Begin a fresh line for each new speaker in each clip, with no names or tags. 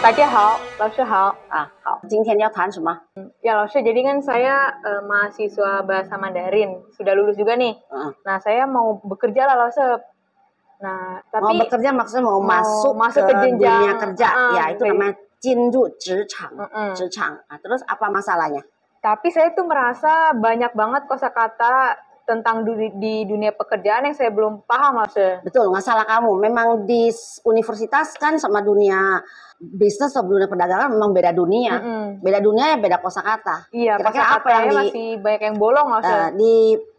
大家好，老师好。
好，今天要谈什么？Ya,
Lausha, jadi kan saya mahasiswa bahasa Mandarin, sudah lulus juga nih. Nah, saya mau bekerja lah, Lausha. Nah,
mau
tapi
bekerja maksudnya mau
masuk
masuk
ke
ke
jenjang,
dunia kerja, ya itu
kayak-
namanya 进入职场, 职场. Nah, terus apa masalahnya?
tapi saya tuh merasa banyak banget kosakata tentang di dunia pekerjaan yang saya belum paham, Lausha.
Betul, nggak salah kamu. Memang di universitas kan sama dunia bisnis atau dunia perdagangan memang beda dunia. Beda dunia ya beda kosakata.
Iya,
Kira-kira apa yang
masih banyak yang bolong, Lausha.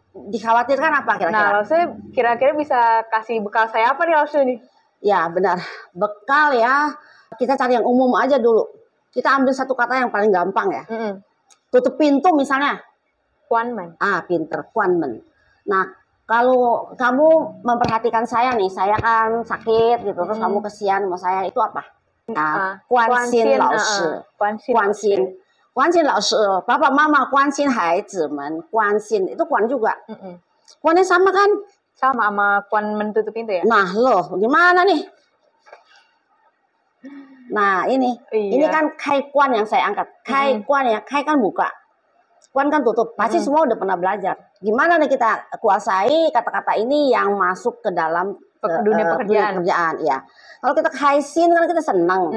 dikhawatirkan apa kira-kira?
Nah, Lausha kira-kira bisa kasih bekal saya apa nih, Lausha nih?
Ya benar, bekal ya. Kita cari yang umum aja dulu. Kita ambil satu kata yang paling gampang ya. Tutup pintu misalnya.
Kuanmen.
Pinter, kuanmen. Nah, kalau kamu memperhatikan saya nih, saya kan sakit gitu, terus kamu kesian sama saya, itu apa? Nah, kuansin laoshi. Kuansin laoshi. Papa mama kuansin haizimen. Kuansin itu kuan juga. Kuannya sama kan?
Sama kuanmen tutup pintu ya?
Nah, loh, gimana nih? Nah, ini kan kai kuan yang saya angkat. Kai kuan ya, kai kan buka. Kuan kan tutup, pasti semua udah pernah belajar. Gimana nih kita kuasai kata-kata ini yang masuk ke dalam
dunia pekerjaan.
Ya. Kalau kita kaisin kan kita senang.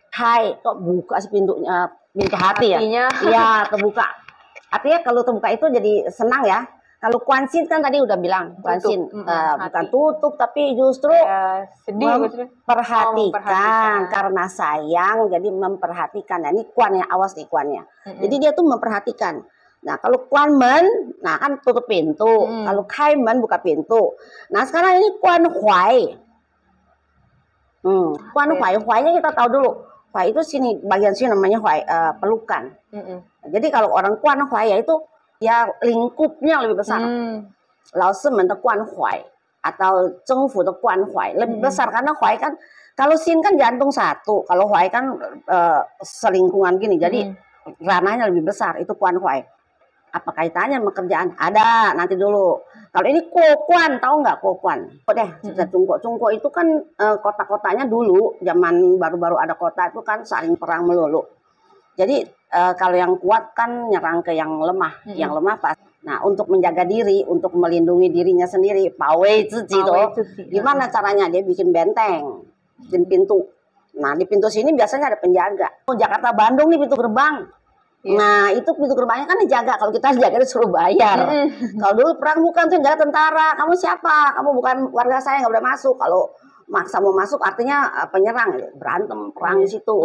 Kai kok buka sih pintunya, pintu hati ya? Iya, terbuka. Artinya kalau terbuka itu jadi senang ya. Kalau kuansin kan tadi udah bilang, kuansin bukan tutup tapi justru
sedih,
memperhatikan karena sayang, jadi memperhatikan. Nah, ini kuannya, awas nih kuannya. Jadi dia tuh memperhatikan. Nah, kalau kuanmen, nah kan tutup pintu. Kalau kaimen buka pintu. Nah, sekarang ini kuan huai. Kuan huai, huainya kita tahu dulu. Huai itu sini, bagian sini namanya huai, pelukan. Jadi kalau orang kuan huai ya itu ya lingkupnya lebih besar. Laoshi de kuan huai atau zhengfu de kuan huai lebih besar karena huai kan kalau sin kan jantung satu, kalau huai kan selingkungan gini. Jadi ranahnya lebih besar, itu kuan huai. Apa kaitannya sama kerjaan? Ada, nanti dulu. Kalau ini kokuan, tahu nggak kokuan? Cungko itu kan kota-kotanya dulu, zaman baru-baru ada kota itu kan saling perang melulu. Jadi kalau yang kuat kan nyerang ke yang lemah, yang lemah pas. Nah, untuk menjaga diri, untuk melindungi dirinya sendiri, pawei zizi tuh. Gimana caranya? Dia bikin benteng, bikin pintu. Nah, di pintu sini biasanya ada penjaga. Jakarta Bandung nih pintu gerbang. Nah, itu pintu gerbangnya kan dijaga. Kalau kita dijaga disuruh bayar. Kalau dulu perang bukan tuh nggak ada tentara. Kamu siapa? Kamu bukan warga saya, nggak boleh masuk. Kalau maksa mau masuk artinya penyerang, berantem, perang di situ.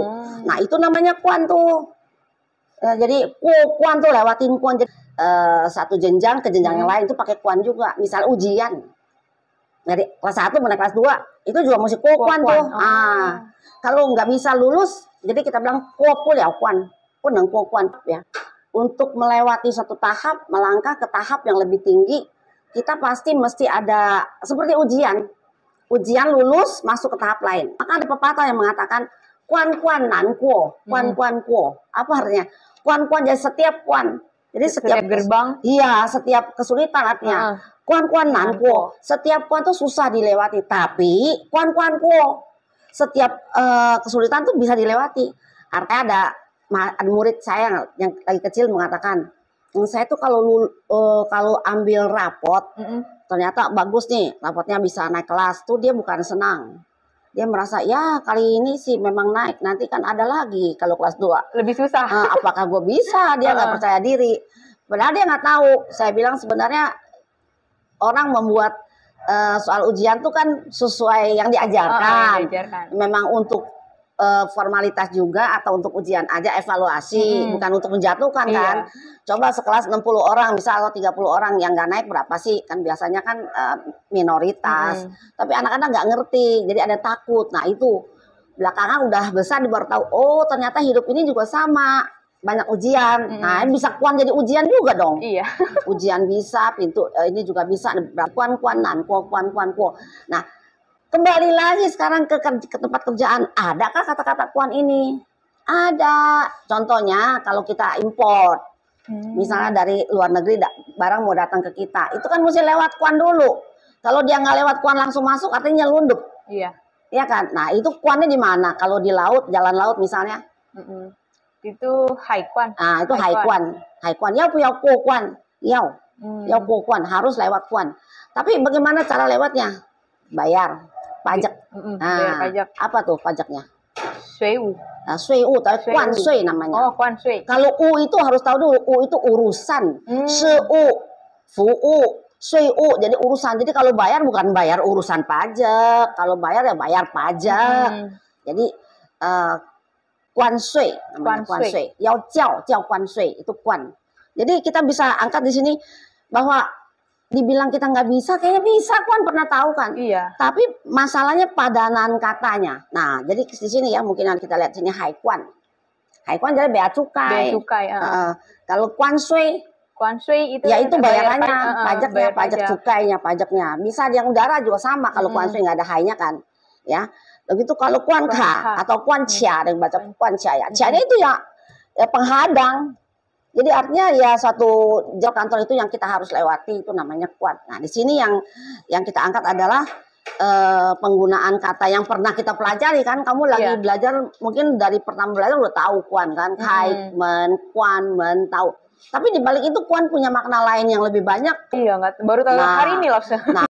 Nah, itu namanya kuan tuh. Jadi kuan tuh lewatin kuan. Satu jenjang ke jenjang yang lain itu pakai kuan juga. Misal ujian dari kelas 1 menaik kelas 2 itu juga mesti kuan tuh. Kalau nggak bisa lulus, jadi kita bilang kuopul ya kuan. Kuan ya. Untuk melewati satu tahap, melangkah ke tahap yang lebih tinggi, kita pasti mesti ada seperti ujian. Ujian lulus masuk ke tahap lain. Maka ada pepatah yang mengatakan kuan nan kuo, kuan kuo. Apa artinya? Kuan jadi setiap kuan. Jadi setiap
gerbang.
Iya, setiap kesulitan artinya. Kuan nan kuo. Setiap kuan tuh susah dilewati, tapi kuan kuo. Setiap kesulitan tuh bisa dilewati. Artinya ada murid saya yang lagi kecil mengatakan, saya tuh kalau ambil rapot ternyata bagus nih, rapotnya bisa naik kelas tuh dia bukan senang. Dia merasa ya kali ini sih memang naik, nanti kan ada lagi kalau kelas 2.
Lebih susah.
Apakah gue bisa? Dia nggak percaya diri. Padahal dia nggak tahu. Saya bilang sebenarnya orang membuat soal ujian tuh kan sesuai yang diajarkan. Memang untuk formalitas juga atau untuk ujian aja, evaluasi, bukan untuk menjatuhkan kan. Coba sekelas 60 orang bisa atau 30 orang yang nggak naik berapa sih? Kan biasanya kan minoritas. Tapi anak-anak nggak ngerti, jadi ada takut. Nah, itu belakangan udah besar baru tahu, oh ternyata hidup ini juga sama. Banyak ujian. Nah, bisa kuan jadi ujian juga dong.
Iya.
Ujian bisa, pintu ini juga bisa kuan nan kuo. Nah, kembali lagi sekarang ke tempat kerjaan. Adakah kata-kata kuan ini? Ada. Contohnya kalau kita import, misalnya dari luar negeri barang mau datang ke kita, itu kan mesti lewat kuan dulu. Kalau dia nggak lewat kuan langsung masuk, artinya nyelundup.
Iya.
ya kan? Nah, itu kuannya di mana? Kalau di laut, jalan laut misalnya.
Itu haikuan.
Nah, itu haikuan. Haikuan. Yao puyao kuo kuan. Yao. Yao kuo kuan. Harus lewat kuan. Tapi bagaimana cara lewatnya? Bayar. Pajak.
Bayar pajak.
Apa tuh pajaknya?
Suiwu.
Nah, suiwu. Tapi kuan sui namanya.
Oh, kuan sui.
Kalau u itu harus tahu dulu. U itu urusan. Se-u. Fu-u. Sui-u. Jadi urusan. Jadi kalau bayar bukan bayar urusan pajak. Kalau bayar ya bayar pajak. Jadi kuan sui, namanya kuan sui. Yao jiao kuan sui, itu kuan. Jadi kita bisa angkat di sini bahwa dibilang kita nggak bisa, kayaknya bisa, kuan pernah tahu kan?
Iya.
Tapi masalahnya padanan katanya. Nah, jadi di sini ya mungkin kita lihat sini haikuan. Haikuan jadi bea cukai.
Bea cukai.
Kalau kuan sui itu ya itu bayarannya, pajaknya, pajak cukainya, pajaknya. Bisa yang udara juga sama kalau kuan sui nggak ada hainya kan, ya. Begitu kalau kuan ka atau kuan cia, yang baca kuan cia ya. Cia itu ya penghadang. Jadi artinya ya satu jam kantor itu yang kita harus lewati itu namanya kuan. Nah, di sini yang kita angkat adalah penggunaan kata yang pernah kita pelajari kan. Kamu lagi belajar mungkin dari pertama belajar udah tahu kuan kan. Kai, men, kuan, men, tahu. Tapi di balik itu kuan punya makna lain yang lebih banyak.
Iya, baru tahu hari ini loh.